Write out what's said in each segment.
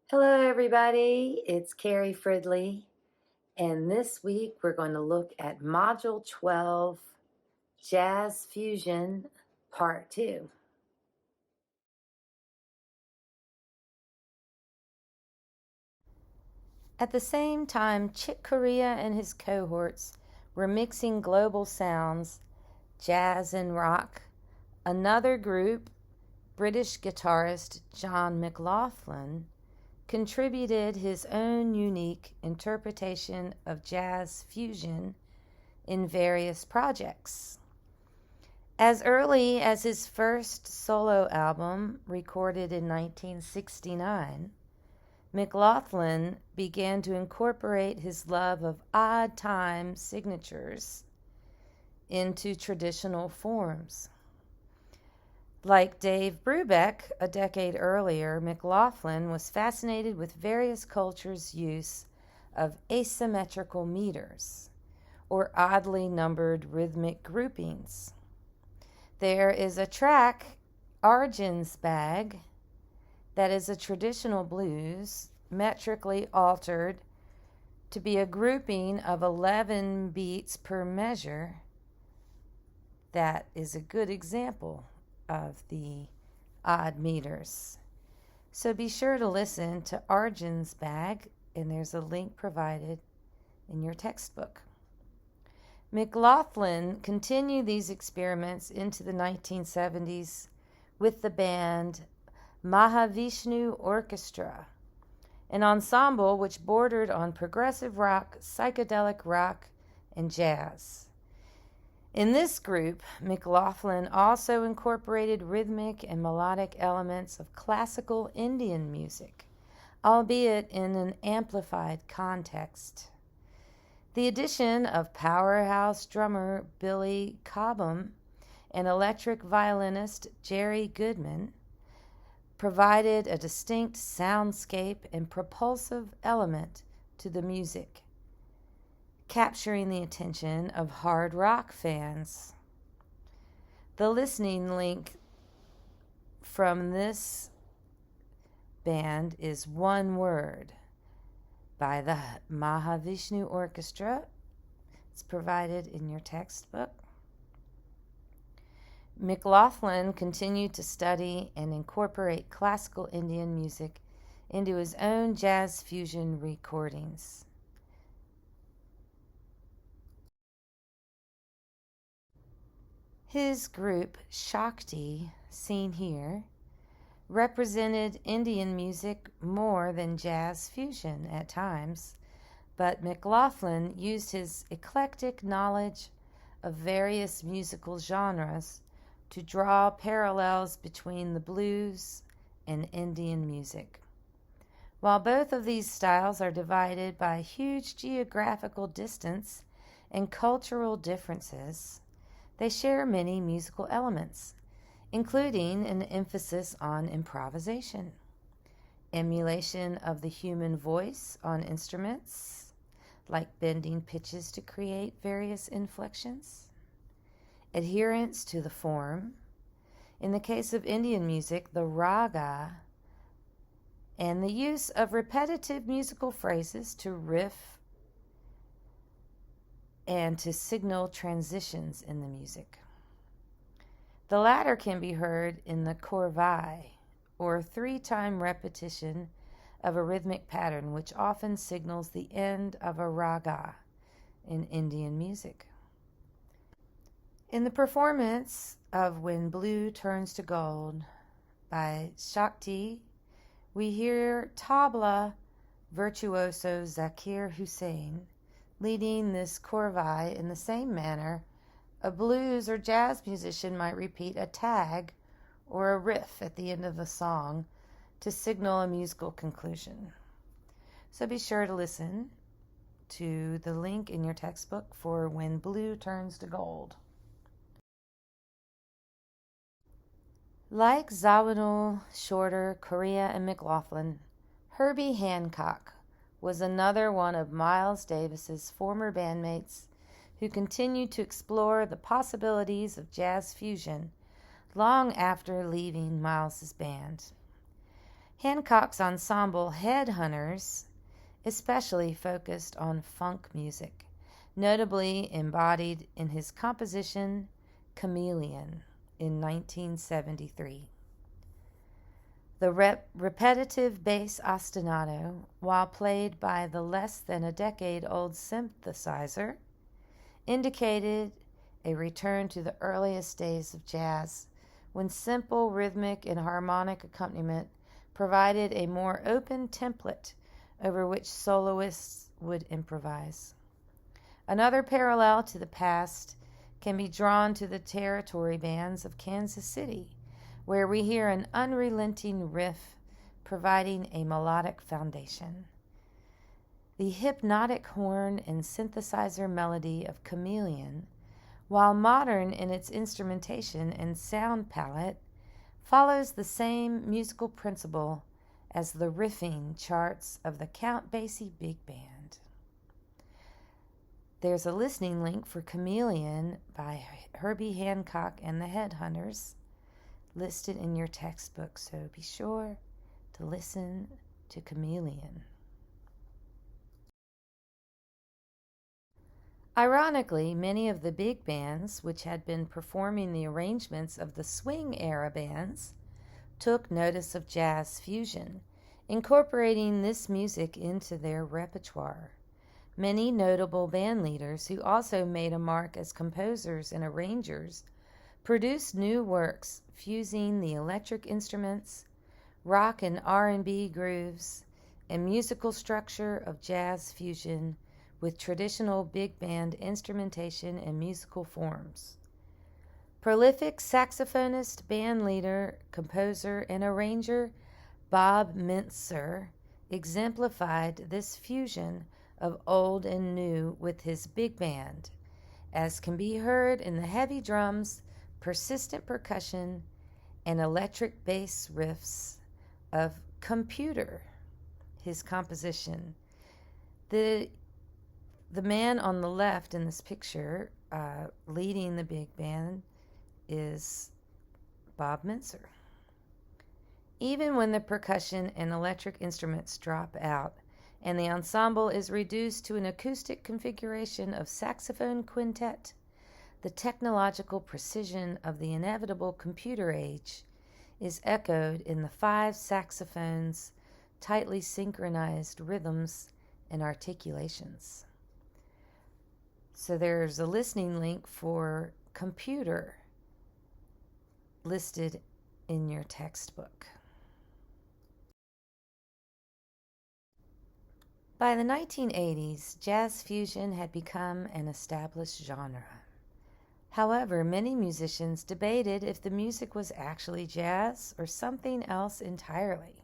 Hello, everybody. It's Cary Fridley, and this week we're going to look at Module 12, Jazz Fusion, Part 2. At the same time, Chick Corea and his cohorts were mixing global sounds, jazz and rock. Another group, British guitarist John McLaughlin, contributed his own unique interpretation of jazz fusion in various projects. As early as his first solo album, recorded in 1969, McLaughlin began to incorporate his love of odd time signatures into traditional forms. Like Dave Brubeck a decade earlier, McLaughlin was fascinated with various cultures' use of asymmetrical meters, or oddly numbered rhythmic groupings. There is a track, Arjun's Bag, that is a traditional blues, metrically altered to be a grouping of 11 beats per measure. That is a good example of the odd meters. So be sure to listen to Arjun's Bag, and there's a link provided in your textbook. McLaughlin continued these experiments into the 1970s with the band Mahavishnu Orchestra, an ensemble which bordered on progressive rock, psychedelic rock, and jazz. In this group, McLaughlin also incorporated rhythmic and melodic elements of classical Indian music, albeit in an amplified context. The addition of powerhouse drummer Billy Cobham and electric violinist Jerry Goodman provided a distinct soundscape and propulsive element to the music, capturing the attention of hard rock fans. The listening link from this band is One Word by the Mahavishnu Orchestra. It's provided in your textbook. McLaughlin continued to study and incorporate classical Indian music into his own jazz fusion recordings. His group, Shakti, seen here, represented Indian music more than jazz fusion at times, but McLaughlin used his eclectic knowledge of various musical genres to draw parallels between the blues and Indian music. While both of these styles are divided by huge geographical distance and cultural differences, they share many musical elements, including an emphasis on improvisation, emulation of the human voice on instruments, like bending pitches to create various inflections, adherence to the form, in the case of Indian music, the raga, and the use of repetitive musical phrases to riff and to signal transitions in the music. The latter can be heard in the korvai, or 3-time repetition of a rhythmic pattern, which often signals the end of a raga in Indian music. In the performance of When Blue Turns to Gold by Shakti, we hear tabla virtuoso Zakir Hussain leading this korvai in the same manner a blues or jazz musician might repeat a tag or a riff at the end of a song to signal a musical conclusion. So be sure to listen to the link in your textbook for When Blue Turns to Gold. Like Zawinul, Shorter, Corea, and McLaughlin, Herbie Hancock was another one of Miles Davis's former bandmates who continued to explore the possibilities of jazz fusion long after leaving Miles's band. Hancock's ensemble Headhunters especially focused on funk music, notably embodied in his composition Chameleon in 1973. The repetitive bass ostinato, while played by the less than a decade-old synthesizer, indicated a return to the earliest days of jazz, when simple rhythmic and harmonic accompaniment provided a more open template over which soloists would improvise. Another parallel to the past can be drawn to the territory bands of Kansas City, where we hear an unrelenting riff providing a melodic foundation. The hypnotic horn and synthesizer melody of Chameleon, while modern in its instrumentation and sound palette, follows the same musical principle as the riffing charts of the Count Basie Big Band. There's a listening link for Chameleon by Herbie Hancock and the Headhunters listed in your textbook, so be sure to listen to Chameleon. Ironically, many of the big bands, which had been performing the arrangements of the swing-era bands, took notice of jazz fusion, incorporating this music into their repertoire. Many notable band leaders who also made a mark as composers and arrangers produced new works fusing the electric instruments, rock and R&B grooves, and musical structure of jazz fusion with traditional big band instrumentation and musical forms. Prolific saxophonist, band leader, composer, and arranger Bob Mintzer exemplified this fusion of old and new with his big band, as can be heard in the heavy drums, persistent percussion, and electric bass riffs of Computer, his composition. The man on the left in this picture leading the big band is Bob Mintzer. Even when the percussion and electric instruments drop out and the ensemble is reduced to an acoustic configuration of saxophone quintet, the technological precision of the inevitable computer age is echoed in the 5 saxophones' tightly synchronized rhythms and articulations. So there's a listening link for Computer listed in your textbook. By the 1980s, jazz fusion had become an established genre. However, many musicians debated if the music was actually jazz or something else entirely.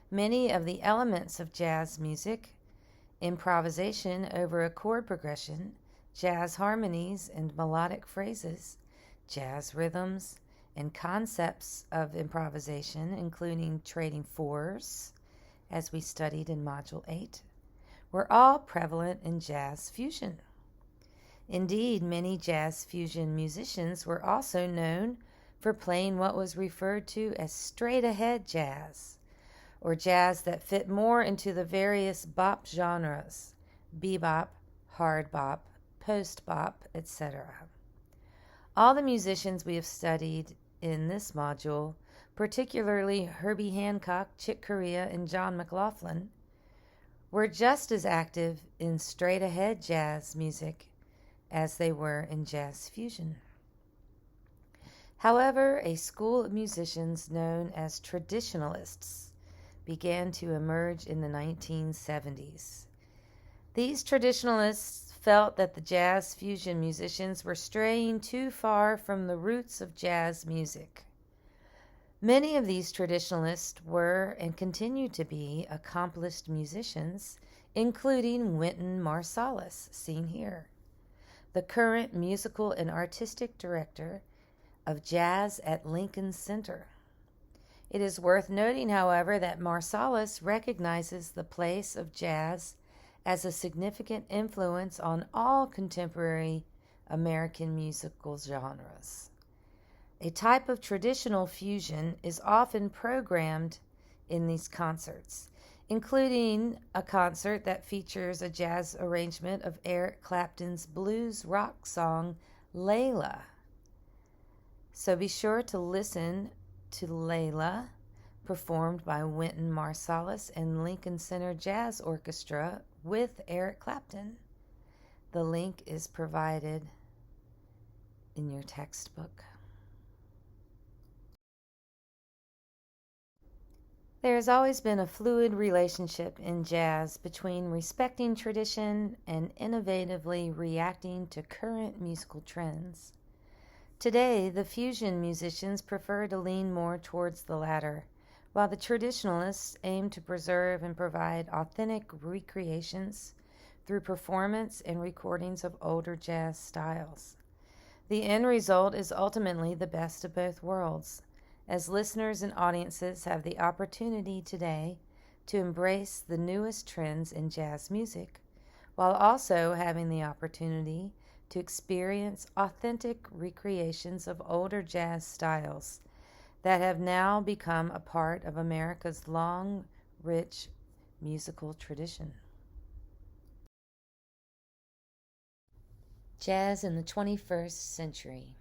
Many of the elements of jazz music, improvisation over a chord progression, jazz harmonies and melodic phrases, jazz rhythms, and concepts of improvisation, including trading fours, as we studied in Module 8, were all prevalent in jazz fusion. Indeed, many jazz fusion musicians were also known for playing what was referred to as straight-ahead jazz, or jazz that fit more into the various bop genres, bebop, hard bop, post-bop, etc. All the musicians we have studied in this module, particularly Herbie Hancock, Chick Corea, and John McLaughlin, were just as active in straight-ahead jazz music as they were in jazz fusion. However, a school of musicians known as traditionalists began to emerge in the 1970s. These traditionalists felt that the jazz fusion musicians were straying too far from the roots of jazz music. Many of these traditionalists were and continue to be accomplished musicians, including Wynton Marsalis, seen here, the current musical and artistic director of jazz at Lincoln Center. It is worth noting, however, that Marsalis recognizes the place of jazz as a significant influence on all contemporary American musical genres. A type of traditional fusion is often programmed in these concerts, including a concert that features a jazz arrangement of Eric Clapton's blues rock song, Layla. So be sure to listen to Layla, performed by Wynton Marsalis and Lincoln Center Jazz Orchestra with Eric Clapton. The link is provided in your textbook. There has always been a fluid relationship in jazz between respecting tradition and innovatively reacting to current musical trends. Today, the fusion musicians prefer to lean more towards the latter, while the traditionalists aim to preserve and provide authentic recreations through performance and recordings of older jazz styles. The end result is ultimately the best of both worlds, as listeners and audiences have the opportunity today to embrace the newest trends in jazz music, while also having the opportunity to experience authentic recreations of older jazz styles that have now become a part of America's long, rich musical tradition. Jazz in the 21st century.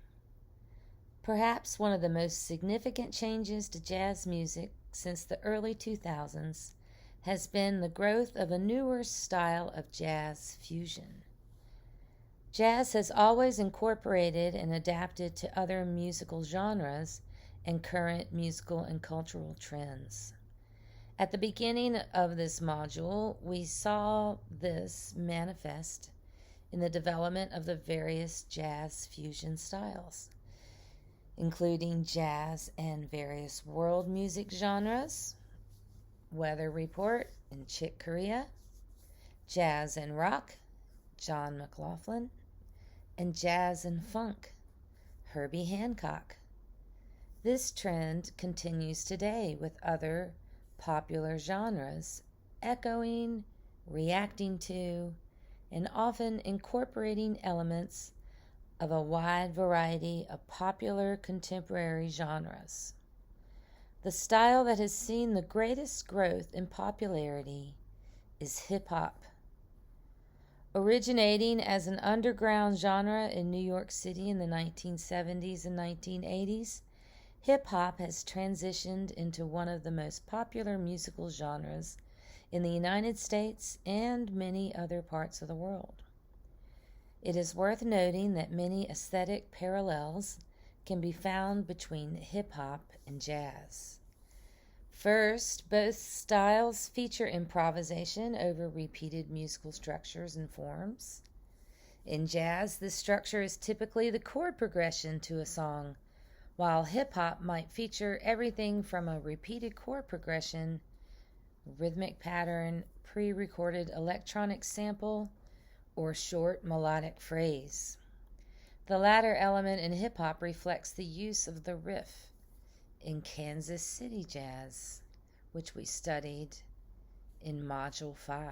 Perhaps one of the most significant changes to jazz music since the early 2000s has been the growth of a newer style of jazz fusion. Jazz has always incorporated and adapted to other musical genres and current musical and cultural trends. At the beginning of this module, we saw this manifest in the development of the various jazz fusion styles, including jazz and various world music genres, Weather Report and Chick Corea, jazz and rock, John McLaughlin, and jazz and funk, Herbie Hancock. This trend continues today with other popular genres, echoing, reacting to, and often incorporating elements of a wide variety of popular contemporary genres. The style that has seen the greatest growth in popularity is hip-hop. Originating as an underground genre in New York City in the 1970s and 1980s, hip-hop has transitioned into one of the most popular musical genres in the United States and many other parts of the world. It is worth noting that many aesthetic parallels can be found between hip-hop and jazz. First, both styles feature improvisation over repeated musical structures and forms. In jazz, this structure is typically the chord progression to a song, while hip-hop might feature everything from a repeated chord progression, rhythmic pattern, pre-recorded electronic sample, or short melodic phrase. The latter element in hip-hop reflects the use of the riff in Kansas City jazz, which we studied in Module 5.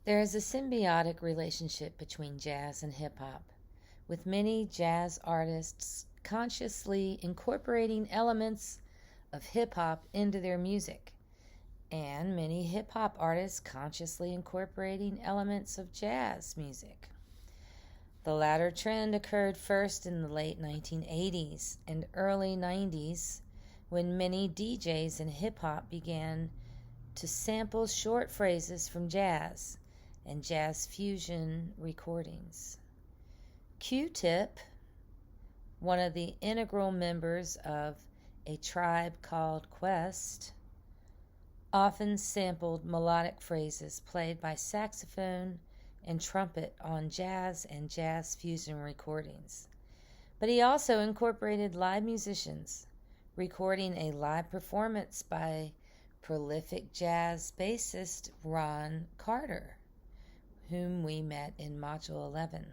There is a symbiotic relationship between jazz and hip-hop, with many jazz artists consciously incorporating elements of hip-hop into their music, and many hip-hop artists consciously incorporating elements of jazz music. The latter trend occurred first in the late 1980s and early 90s, when many DJs in hip-hop began to sample short phrases from jazz and jazz fusion recordings. Q-Tip, one of the integral members of A Tribe Called Quest, often sampled melodic phrases played by saxophone and trumpet on jazz and jazz fusion recordings. But he also incorporated live musicians, recording a live performance by prolific jazz bassist Ron Carter, whom we met in Module 11,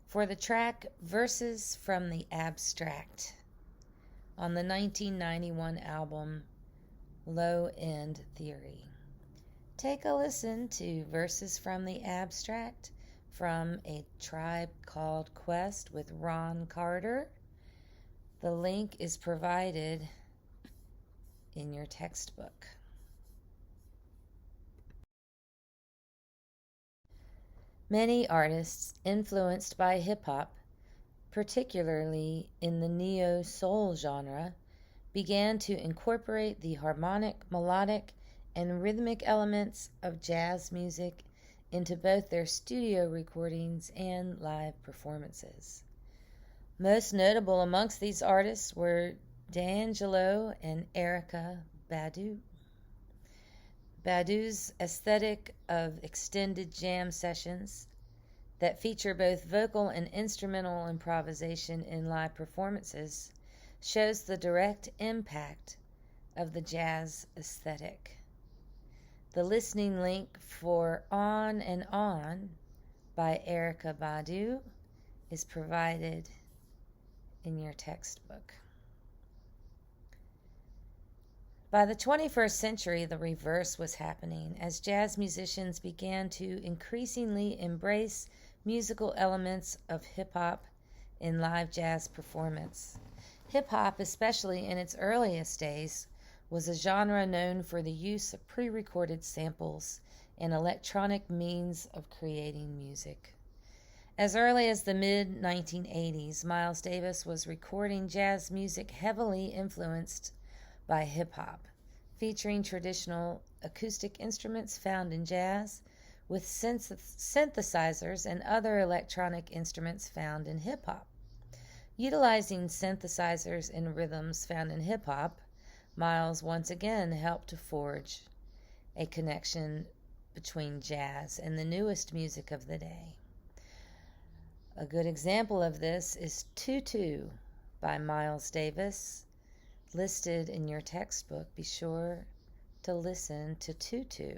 for the track Verses from the Abstract on the 1991 album Low End Theory. Take a listen to Verses from the Abstract from A Tribe Called Quest with Ron Carter The link is provided in your textbook. Many artists influenced by hip-hop, particularly in the neo-soul genre, began to incorporate the harmonic, melodic, and rhythmic elements of jazz music into both their studio recordings and live performances. Most notable amongst these artists were D'Angelo and Erykah Badu. Badu's aesthetic of extended jam sessions that feature both vocal and instrumental improvisation in live performances shows the direct impact of the jazz aesthetic. The listening link for On and On by Erykah Badu is provided in your textbook. By the 21st century, the reverse was happening as jazz musicians began to increasingly embrace musical elements of hip-hop in live jazz performance. Hip-hop, especially in its earliest days, was a genre known for the use of pre-recorded samples and electronic means of creating music. As early as the mid-1980s, Miles Davis was recording jazz music heavily influenced by hip-hop, featuring traditional acoustic instruments found in jazz with synthesizers and other electronic instruments found in hip-hop. Utilizing synthesizers and rhythms found in hip-hop, Miles once again helped to forge a connection between jazz and the newest music of the day. A good example of this is Tutu by Miles Davis, listed in your textbook. Be sure to listen to Tutu.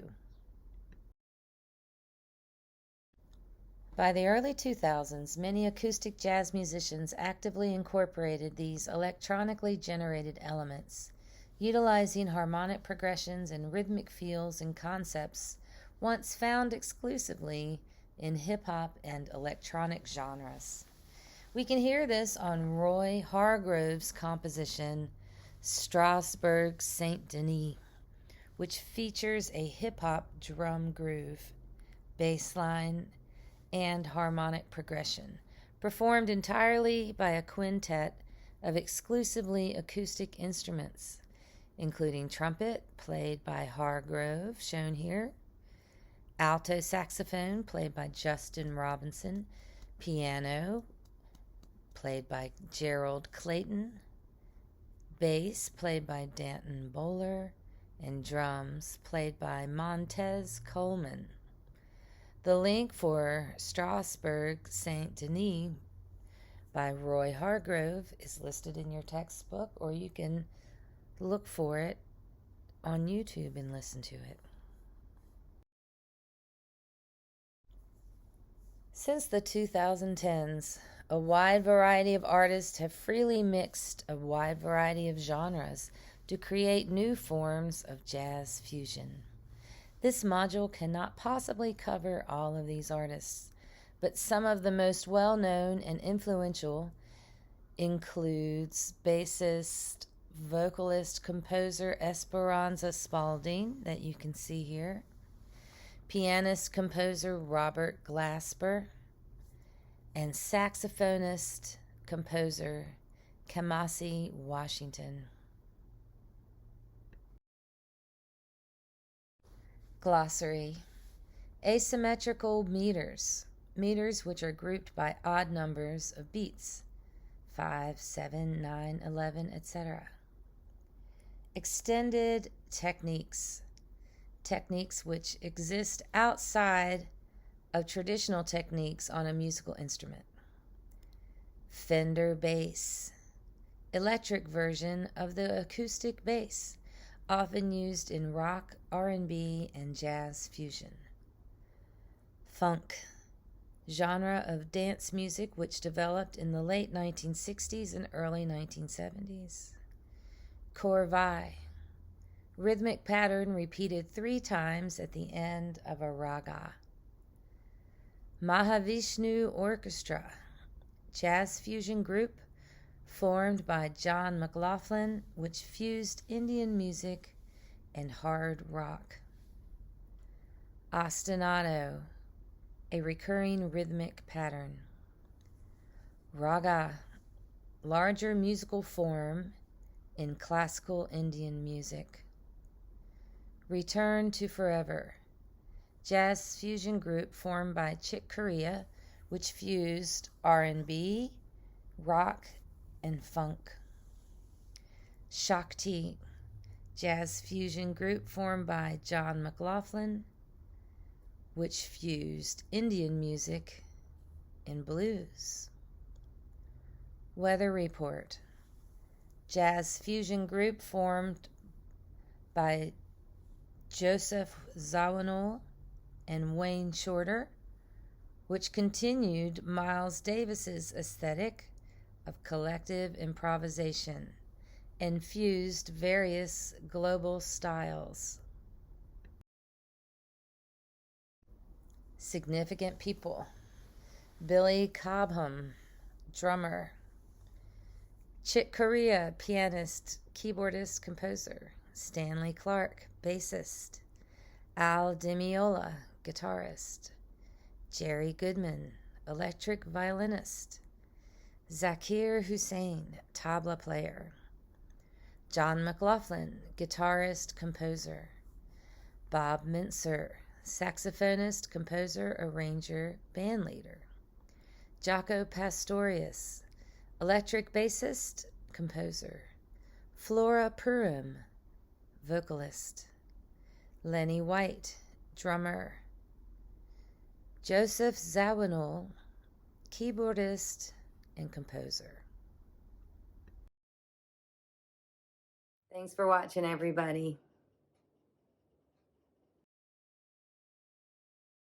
By the early 2000s, many acoustic jazz musicians actively incorporated these electronically generated elements, utilizing harmonic progressions and rhythmic feels and concepts once found exclusively in hip-hop and electronic genres. We can hear this on Roy Hargrove's composition Strasbourg Saint Denis, which features a hip-hop drum groove, bass line, and harmonic progression, performed entirely by a quintet of exclusively acoustic instruments, including trumpet, played by Hargrove, shown here, alto saxophone, played by Justin Robinson, piano, played by Gerald Clayton, bass, played by Danton Bowler, and drums, played by Montez Coleman. The link for Strasbourg Saint Denis by Roy Hargrove is listed in your textbook, or you can look for it on YouTube and listen to it. Since the 2010s, a wide variety of artists have freely mixed a wide variety of genres to create new forms of jazz fusion. This module cannot possibly cover all of these artists, but some of the most well-known and influential includes bassist, vocalist, composer Esperanza Spalding, that you can see here, pianist, composer Robert Glasper, and saxophonist, composer Kamasi Washington. Glossary. Asymmetrical meters. Meters which are grouped by odd numbers of beats. 5, 7, 9, 11, etc. Extended techniques. Techniques which exist outside of traditional techniques on a musical instrument. Fender bass. Electric version of the acoustic bass, often used in rock, R&B, and jazz fusion. Funk, genre of dance music which developed in the late 1960s and early 1970s. Corvai, rhythmic pattern repeated 3 times at the end of a raga. Mahavishnu Orchestra, jazz fusion group formed by John McLaughlin, which fused Indian music and hard rock. Ostinato, a recurring rhythmic pattern. Raga, larger musical form in classical Indian music. Return to Forever, jazz fusion group formed by Chick Corea, which fused R&B, rock, and funk. Shakti, jazz fusion group formed by John McLaughlin, which fused Indian music and blues. Weather Report, jazz fusion group formed by Joseph Zawinul and Wayne Shorter, which continued Miles Davis's aesthetic of collective improvisation and fused various global styles. Significant people: Billy Cobham, drummer; Chick Corea, pianist, keyboardist, composer; Stanley Clark, bassist; Al Di Meola, guitarist; Jerry Goodman, electric violinist; Zakir Hussain, tabla player; John McLaughlin, guitarist, composer; Bob Mintzer, saxophonist, composer, arranger, bandleader; Jaco Pastorius, electric bassist, composer; Flora Purim, vocalist; Lenny White, drummer; Joseph Zawinul, keyboardist and composer. Thanks for watching, everybody.